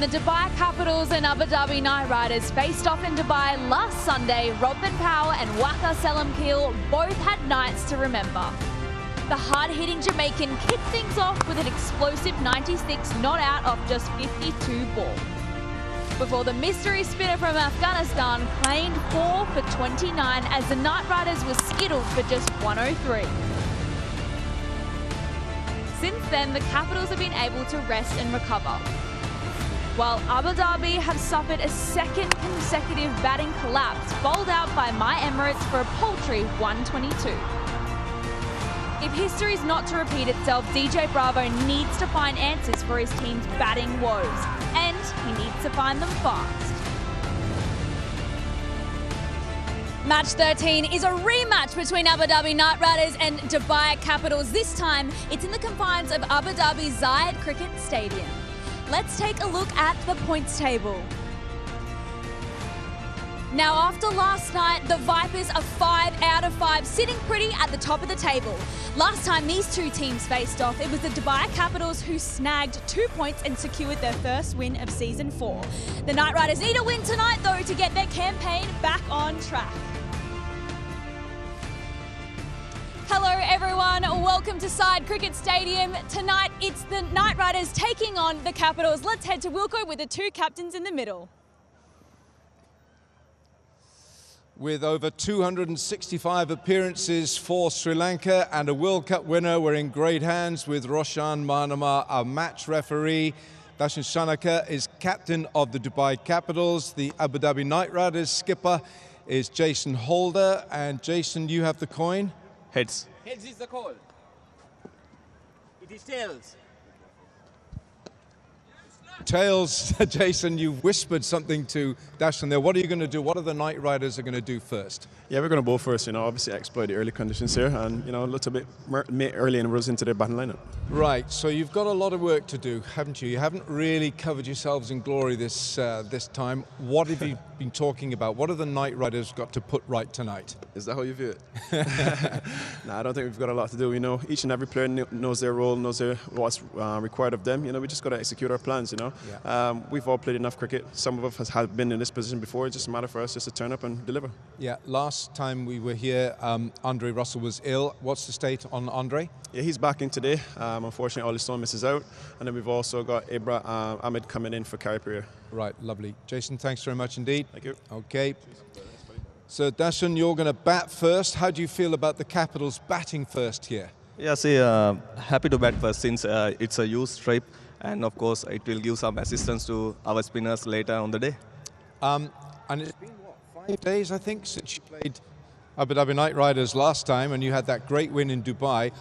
When the Dubai Capitals and Abu Dhabi Knight Riders faced off in Dubai last Sunday, Robin Powell and Waqar Salamkheil both had nights to remember. The hard-hitting Jamaican kicked things off with an explosive 96 not out off just 52 ball, before the mystery spinner from Afghanistan claimed 4 for 29 as the Knight Riders were skittled for just 103. Since then, the Capitals have been able to rest and recover, while Abu Dhabi have suffered a second consecutive batting collapse, bowled out by my Emirates for a paltry 122. If history is not to repeat itself, DJ Bravo needs to find answers for his team's batting woes, and he needs to find them fast. Match 13 is a rematch between Abu Dhabi Knight Riders and Dubai Capitals. This time, it's in the confines of Abu Dhabi Zayed Cricket Stadium. Let's take a look at the points table. Now, after last night, the Vipers are 5 out of 5, sitting pretty at the top of the table. Last time these two teams faced off, it was the Dubai Capitals who snagged 2 points and secured their first win of Season 4. The Knight Riders need a win tonight, though, to get their campaign back on track. Hello everyone, welcome to Zayed Cricket Stadium. Tonight it's the Knight Riders taking on the Capitals. Let's head to Wilco with the two captains in the middle. With over 265 appearances for Sri Lanka and a World Cup winner, we're in great hands with Roshan Manama, our match referee. Dashan Shanaka is captain of the Dubai Capitals. The Abu Dhabi Knight Riders skipper is Jason Holder. And Jason, you have the coin? Heads. Heads is the call. It is tails. Tails, Jason, you whispered something to Dashan there. What are you going to do? What are the Knight Riders going to do first? Yeah, we're going to bowl first, obviously exploit the early conditions here and, a little bit early and rose into their batting lineup. Right, so you've got a lot of work to do, haven't you? You haven't really covered yourselves in glory this time. What have you been talking about? What have the Knight Riders got to put right tonight? Is that how you view it? No, I don't think we've got a lot to do. Each and every player knows their role, knows what's required of them. We just got to execute our plans, Yeah. We've all played enough cricket. Some of us have been in this position before. It's just a matter for us just to turn up and deliver. Yeah, last time we were here, Andre Russell was ill. What's the state on Andre? Yeah, he's back in today. Unfortunately, Ollie Stone misses out. And then we've also got Ahmed coming in for Karipur. Right, lovely. Jason, thanks very much indeed. Thank you. Okay. So, Dashan, you're going to bat first. How do you feel about the Capitals batting first here? Yeah, happy to bat first since it's a used stripe. And of course, it will give some assistance to our spinners later on the day. And it's been, 5 days, I think, since you played Abu Dhabi Knight Riders last time, and you had that great win in Dubai.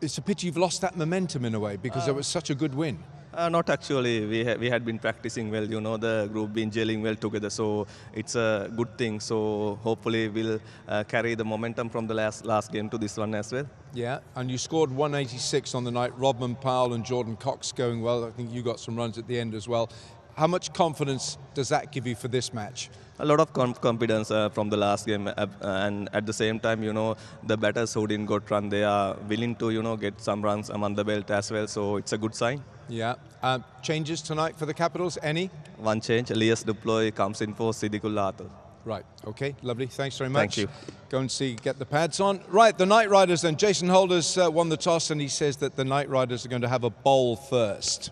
It's a pity you've lost that momentum in a way, because it was such a good win. Not actually. We had been practicing well, the group been gelling well together, so it's a good thing. So hopefully we'll carry the momentum from the last game to this one as well. Yeah, and you scored 186 on the night. Robin Powell and Jordan Cox going well. I think you got some runs at the end as well. How much confidence does that give you for this match? A lot of confidence from the last game, and at the same time, the batters who didn't got run, they are willing to, get some runs among the belt as well. So it's a good sign. Yeah. Changes tonight for the Capitals? Any? One change. Elias Duploy comes in for Siddiqul Atal. Right. Okay. Lovely. Thanks very much. Thank you. Go and get the pads on. Right. The Knight Riders then. Jason Holders won the toss, and he says that the Knight Riders are going to have a bowl first.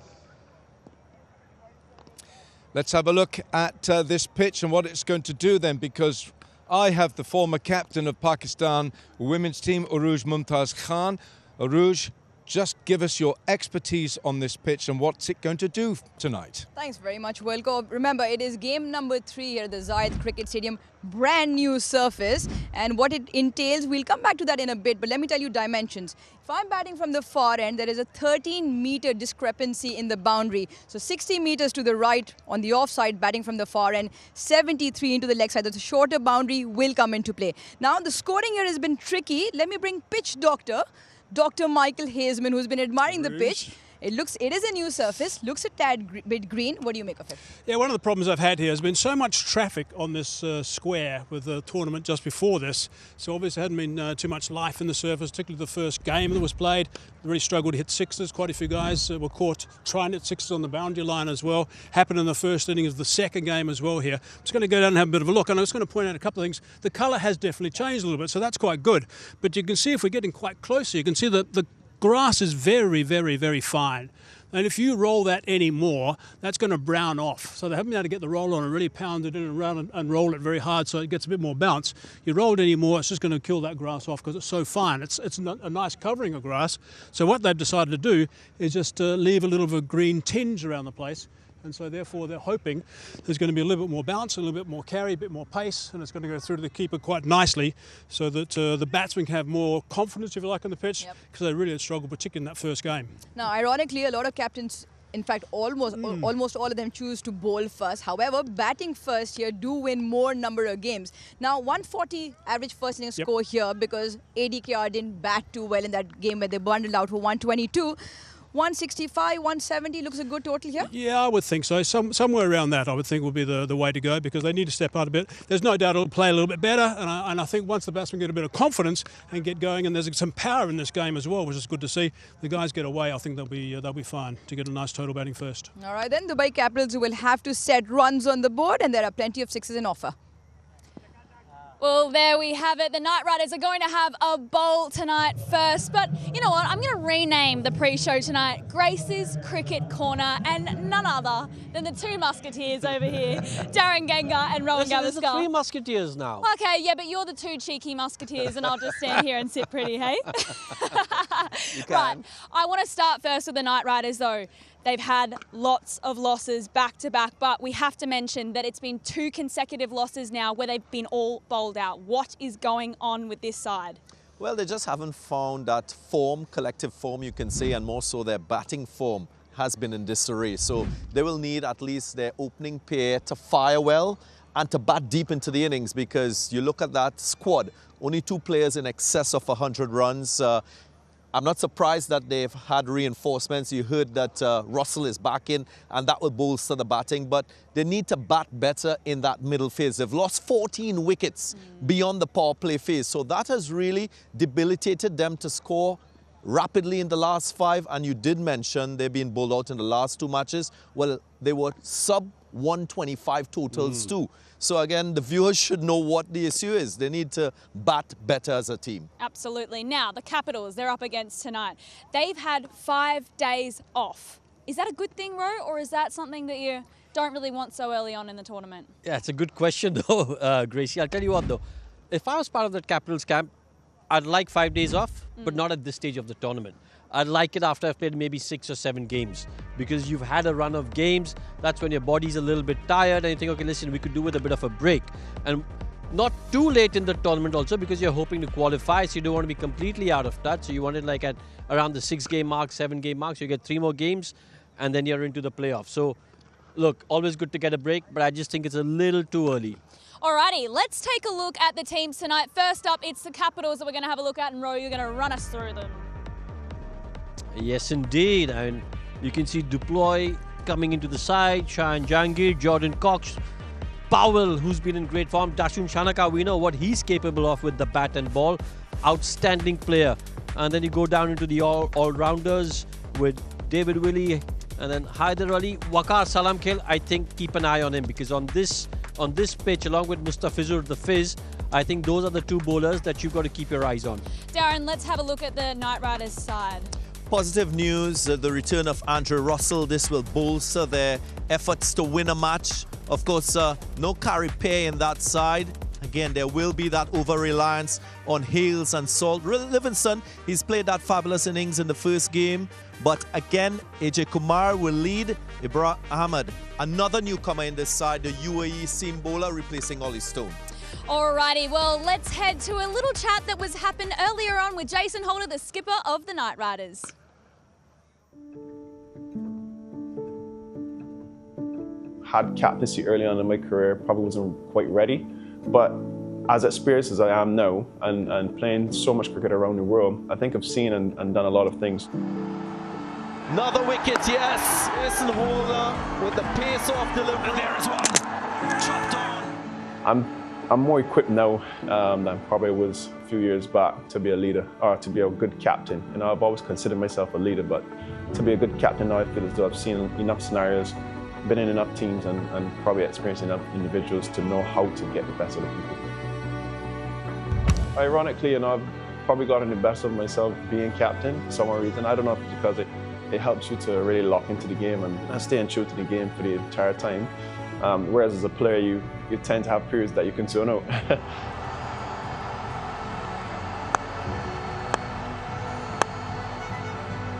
Let's have a look at this pitch and what it's going to do then, because I have the former captain of Pakistan women's team, Aruj Mumtaz Khan. Aruj, just give us your expertise on this pitch and what's it going to do tonight. Thanks very much, Wilco. Remember, it is game number 3 here at the Zayed Cricket Stadium. Brand new surface, and what it entails, we'll come back to that in a bit, but let me tell you dimensions. If I'm batting from the far end, there is a 13-meter discrepancy in the boundary. So 60 meters to the right on the offside, batting from the far end, 73 into the leg side. The shorter boundary will come into play. Now, the scoring here has been tricky. Let me bring pitch doctor, Dr. Michael Hazeman, who's been admiring the pitch. It is a new surface, looks a tad bit green. What do you make of it? Yeah, one of the problems I've had here has been so much traffic on this square with the tournament just before this. So obviously there hadn't been too much life in the surface, particularly the first game that was played. Really struggled to hit sixes. Quite a few guys were caught trying to hit sixes on the boundary line as well. Happened in the first inning of the second game as well here. I'm just going to go down and have a bit of a look. And I was going to point out a couple of things. The colour has definitely changed a little bit, so that's quite good. But you can see if we're getting quite close here, you can see that the grass is very, very, very fine. And if you roll that anymore, that's going to brown off. So they haven't been able to get the roll on and really pound it in and around and roll it very hard so it gets a bit more bounce. You roll it anymore, it's just going to kill that grass off because it's so fine. It's a nice covering of grass. So what they've decided to do is just leave a little of a green tinge around the place. And so therefore they're hoping there's going to be a little bit more bounce, a little bit more carry, a bit more pace, and it's going to go through to the keeper quite nicely so that the batsmen can have more confidence, if you like, on the pitch, because they really had struggled, particularly in that first game. Now, ironically, a lot of captains, in fact, almost all of them choose to bowl first. However, batting first here do win more number of games. Now, 140 average first innings score here because ADKR didn't bat too well in that game where they bundled out for 122. 165, 170 looks a good total here? Yeah, I would think so. Somewhere around that I would think would be the way to go because they need to step out a bit. There's no doubt it'll play a little bit better and I think once the batsmen get a bit of confidence and get going, and there's some power in this game as well, which is good to see. The guys get away, I think they'll be fine to get a nice total batting first. All right, then Dubai Capitals will have to set runs on the board and there are plenty of sixes in offer. Well, there we have it. The Knight Riders are going to have a bowl tonight first. But you know what? I'm going to rename the pre-show tonight Grace's Cricket Corner, and none other than the two Musketeers over here, Darren Gengar and Rowan Gavaskar. There's the three Musketeers now. Okay, yeah, but you're the two cheeky Musketeers and I'll just stand here and sit pretty, hey? Right. I want to start first with the Knight Riders, though. They've had lots of losses back-to-back, but we have to mention that it's been 2 consecutive losses now where they've been all bowled out. What is going on with this side? Well, they just haven't found that form, collective form, you can say, and more so their batting form has been in disarray. So they will need at least their opening pair to fire well and to bat deep into the innings because you look at that squad, only 2 players in excess of 100 runs. I'm not surprised that they've had reinforcements. You heard that Russell is back in and that will bolster the batting, but they need to bat better in that middle phase. They've lost 14 wickets beyond the power play phase, so that has really debilitated them to score rapidly in the last 5, and you did mention they've been bowled out in the last 2 matches. Well, they were sub 125 totals too. So again, the viewers should know what the issue is. They need to bat better as a team. Absolutely. Now, the Capitals, they're up against tonight. They've had 5 days off. Is that a good thing, Ro, or is that something that you don't really want so early on in the tournament? Yeah, it's a good question though, Gracie. I'll tell you what though, if I was part of that Capitals camp, I'd like 5 days off, but not at this stage of the tournament. I'd like it after I've played maybe 6 or 7 games because you've had a run of games. That's when your body's a little bit tired and you think, okay, listen, we could do with a bit of a break. And not too late in the tournament also because you're hoping to qualify, so you don't want to be completely out of touch. So you want it like at around the 6-game mark, 7-game mark, so you get 3 more games and then you're into the playoffs. So look, always good to get a break, but I just think it's a little too early. Alrighty, let's take a look at the teams tonight. First up, it's the Capitals that we're going to have a look at, and Ro, you're going to run us through them. Yes, indeed. And you can see Duploy coming into the side, Shahan Jahangir, Jordan Cox, Powell, who's been in great form, Dashun Shanaka, we know what he's capable of with the bat and ball. Outstanding player. And then you go down into the all-rounders with David Willey and then Haider Ali, Waqar Salamkhail. I think keep an eye on him because on this pitch, along with Mustafizur the Fizz, I think those are the 2 bowlers that you've got to keep your eyes on. Darren, let's have a look at the Knight Riders side. Positive news, the return of Andrew Russell. This will bolster their efforts to win a match. Of course, no carry pair in that side. Again, there will be that over-reliance on Hales and Salt. Livingston, he's played that fabulous innings in the first game. But again, AJ Kumar will lead. Ibrahim Ahmed, another newcomer in this side, the UAE seam bowler, replacing Ollie Stone. Alrighty, well, let's head to a little chat that was happened earlier on with Jason Holder, the skipper of the Knight Riders. Had captaincy early on in my career, probably wasn't quite ready, but as experienced as I am now and playing so much cricket around the world, I think I've seen and done a lot of things. Another wicket, yes. Listen, Holder with the pace off delivery. And there is one. Chopped on. I'm more equipped now than probably was a few years back to be a leader or to be a good captain. You know, I've always considered myself a leader, but to be a good captain now, I feel as though I've seen enough scenarios, been in enough teams, and probably experienced enough individuals to know how to get the best of the people. Ironically, you know, I've probably gotten the best of myself being captain for some reason. I don't know if it's because it helps you to really lock into the game and staying true to the game for the entire time. Whereas as a player, you tend to have periods that you can zone out.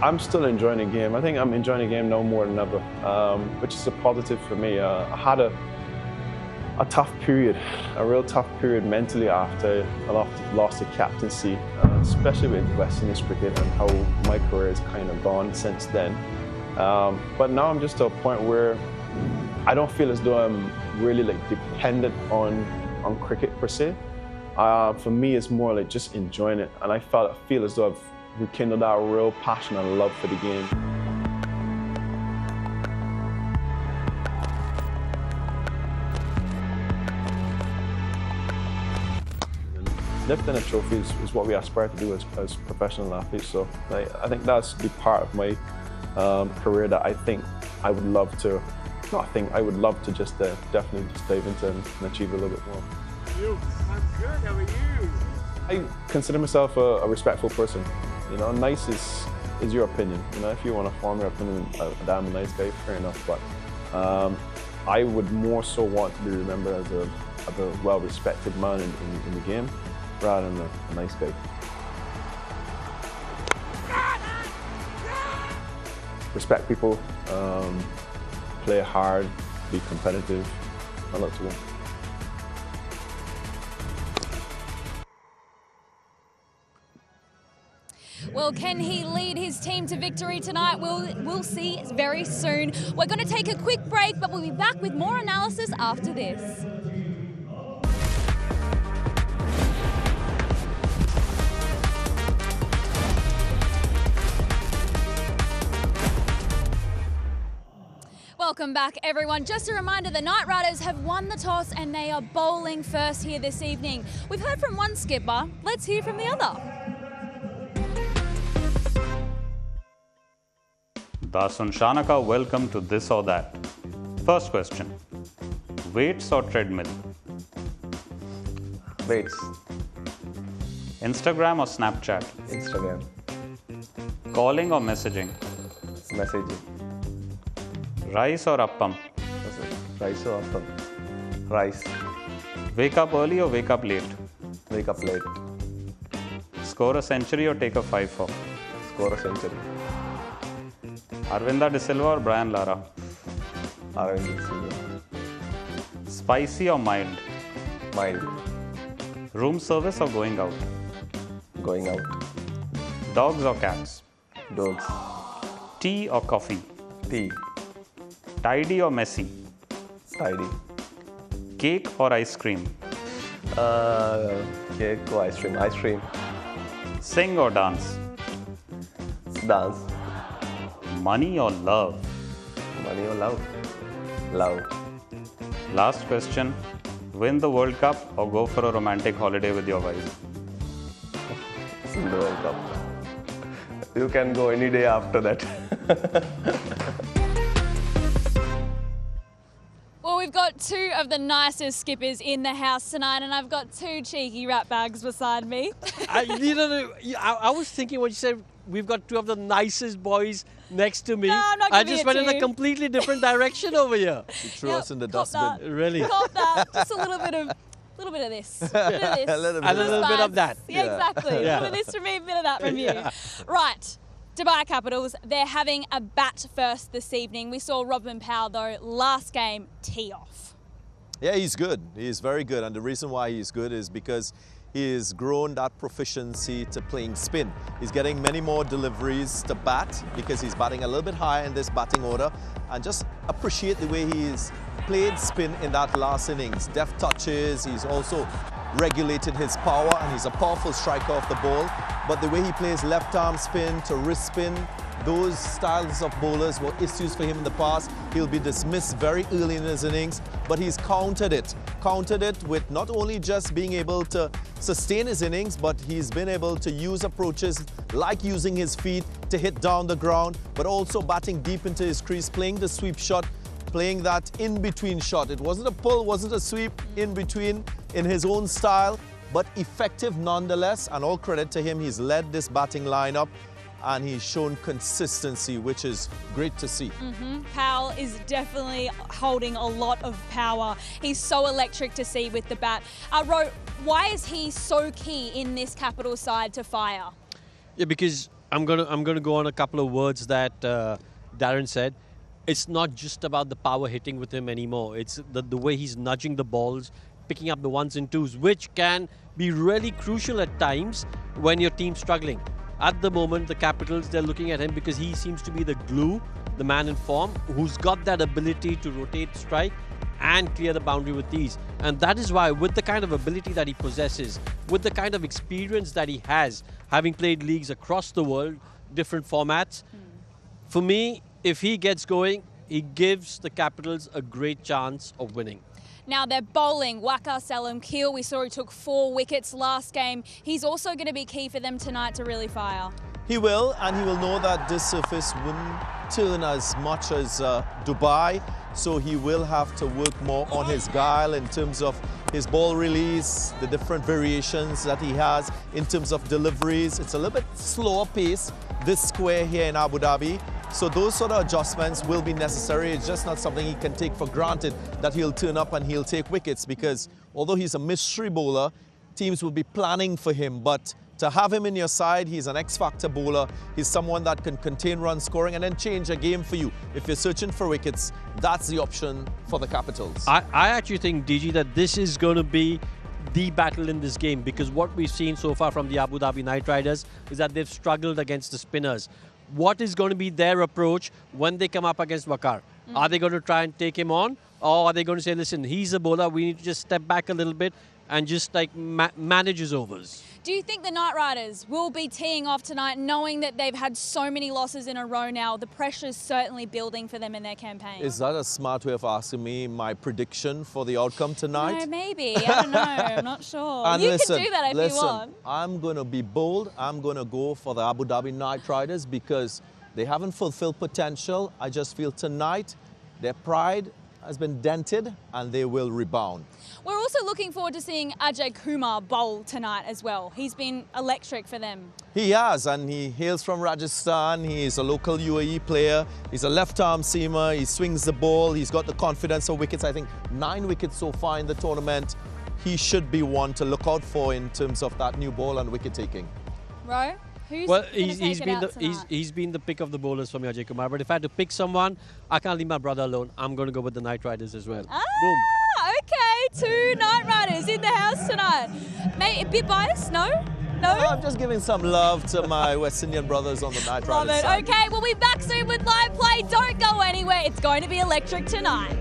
I'm still enjoying the game. I think I'm enjoying the game now more than ever, which is a positive for me. I had a tough period, a real tough period mentally after I lost the captaincy, especially with West Indies cricket and how my career has kind of gone since then. But now I'm just at a point where I don't feel as though I'm really like dependent on cricket per se. For me, it's more like just enjoying it, and I feel as though I've rekindled that real passion and love for the game. Lifting a trophy is what we aspire to do as professional athletes. So I think that's the part of my career that I think I would love to. I would love to just definitely just dive into and achieve a little bit more. I'm good. How are you? I consider myself a respectful person. You know, nice is your opinion. You know, if you want to form your opinion that I'm a nice guy, fair enough. But I would more so want to be remembered as a well-respected man in the game, rather than a nice guy. Respect people, play hard, be competitive. I love to win. Well, can he lead his team to victory tonight? We'll see very soon. We're going to take a quick break, but we'll be back with more analysis after this. Welcome back, everyone. Just a reminder, the Knight Riders have won the toss and they are bowling first here this evening. We've heard from one skipper. Let's hear from the other. Dasun Shanaka, welcome to This or That. First question, weights or treadmill? Weights. Instagram or Snapchat? Instagram. Calling or messaging? Messaging. Rice or appam? Rice or appam? Rice. Wake up early or wake up late? Wake up late. Score a century or take a 5-4? Score a century. Arvinda De Silva or Brian Lara? Arvinda De Silva. Spicy or mild? Mild. Room service or going out? Going out. Dogs or cats? Dogs. Tea or coffee? Tea. Tidy or messy? Tidy. Cake or ice cream? Cake or ice cream? Ice cream. Sing or dance? Dance. Money or love? Money or love? Love. Last question. Win the World Cup or go for a romantic holiday with your wife? Win the World Cup. You can go any day after that. Well, we've got two of the nicest skippers in the house tonight, and I've got two cheeky rat bags beside me. I was thinking when you said we've got two of the nicest boys next to me. No, I'm not I giving just it went to in a you. completely different direction over here. You threw us in the cop dustbin. that. Really? Cop that. Just a little bit of this. A little bit of this. A little bit And a little bit of that. Yeah, exactly. Yeah. A little bit of this from me, a bit of that from you. Right. Dubai Capitals, they're having a bat first this evening. We saw Robin Powell, though, last game tee off. Yeah, he's good. He's very good. And the reason why he's good is because he has grown that proficiency to playing spin. He's getting many more deliveries to bat because he's batting a little bit higher in this batting order. And just appreciate the way he's played spin in that last innings. Deft touches, he's also regulated his power, and he's a powerful striker off the ball. But the way he plays left arm spin to wrist spin, those styles of bowlers were issues for him in the past. He'll be dismissed very early in his innings, but he's countered it with not only just being able to sustain his innings, but he's been able to use approaches like using his feet to hit down the ground, but also batting deep into his crease, playing the sweep shot, playing that in-between shot. It wasn't a pull, wasn't a sweep, in between, in his own style, but effective nonetheless, and all credit to him. He's led this batting lineup and he's shown consistency, which is great to see. Powell is definitely holding a lot of power. He's so electric to see with the bat. Ro, why is he so key in this Capital side to fire? Yeah, because I'm gonna go on a couple of words that Darren said. It's not just about the power hitting with him anymore. It's the way he's nudging the balls, picking up the ones and twos, which can be really crucial at times when your team's struggling. At the moment, the Capitals, they're looking at him because he seems to be the glue, the man in form, who's got that ability to rotate strike and clear the boundary with ease. And that is why, with the kind of ability that he possesses, with the kind of experience that he has, having played leagues across the world, different formats, for me, if he gets going, he gives the Capitals a great chance of winning. Now they're bowling Waqar Salam Keel. We saw he took 4 wickets last game. He's also going to be key for them tonight to really fire. He will, and he will know that this surface wouldn't turn as much as Dubai, so he will have to work more on his guile in terms of his ball release, the different variations that he has in terms of deliveries. It's a little bit slower pace, this square here in Abu Dhabi. So those sort of adjustments will be necessary. It's just not something he can take for granted that he'll turn up and he'll take wickets, because although he's a mystery bowler, teams will be planning for him. But to have him in your side, he's an X-factor bowler. He's someone that can contain run scoring and then change a game for you. If you're searching for wickets, that's the option for the Capitals. I actually think, DG, that this is going to be the battle in this game, because what we've seen so far from the Abu Dhabi Knight Riders is that they've struggled against the spinners. What is going to be their approach when they come up against Waqar? Are they going to try and take him on? Or are they going to say, listen, he's a bowler, we need to just step back a little bit and just like manage his overs? Do you think the Knight Riders will be teeing off tonight, knowing that they've had so many losses in a row now? The pressure's certainly building for them in their campaign. Is that a smart way of asking me my prediction for the outcome tonight? No, maybe. I don't know. I'm not sure. And you listen, can do that if you want. I'm going to be bold. I'm going to go for the Abu Dhabi Knight Riders because they haven't fulfilled potential. I just feel tonight their pride has been dented and they will rebound. We're also looking forward to seeing Ajay Kumar bowl tonight as well. He's been electric for them. He has, and he hails from Rajasthan. He is a local UAE player. He's a left-arm seamer. He swings the ball. He's got the confidence of wickets. I think 9 wickets so far in the tournament. He should be one to look out for in terms of that new ball and wicket taking. Ro? Who's he's been the pick of the bowlers for me, Ajay Kumar. But if I had to pick someone, I can't leave my brother alone. I'm going to go with the Knight Riders as well. Boom. Okay, 2 Knight Riders in the house tonight. Mate, a bit biased, no? No? I'm just giving some love to my West Indian brothers on the Knight Riders Love it. side. Okay, we'll be back soon with live play. Don't go anywhere. It's going to be electric tonight.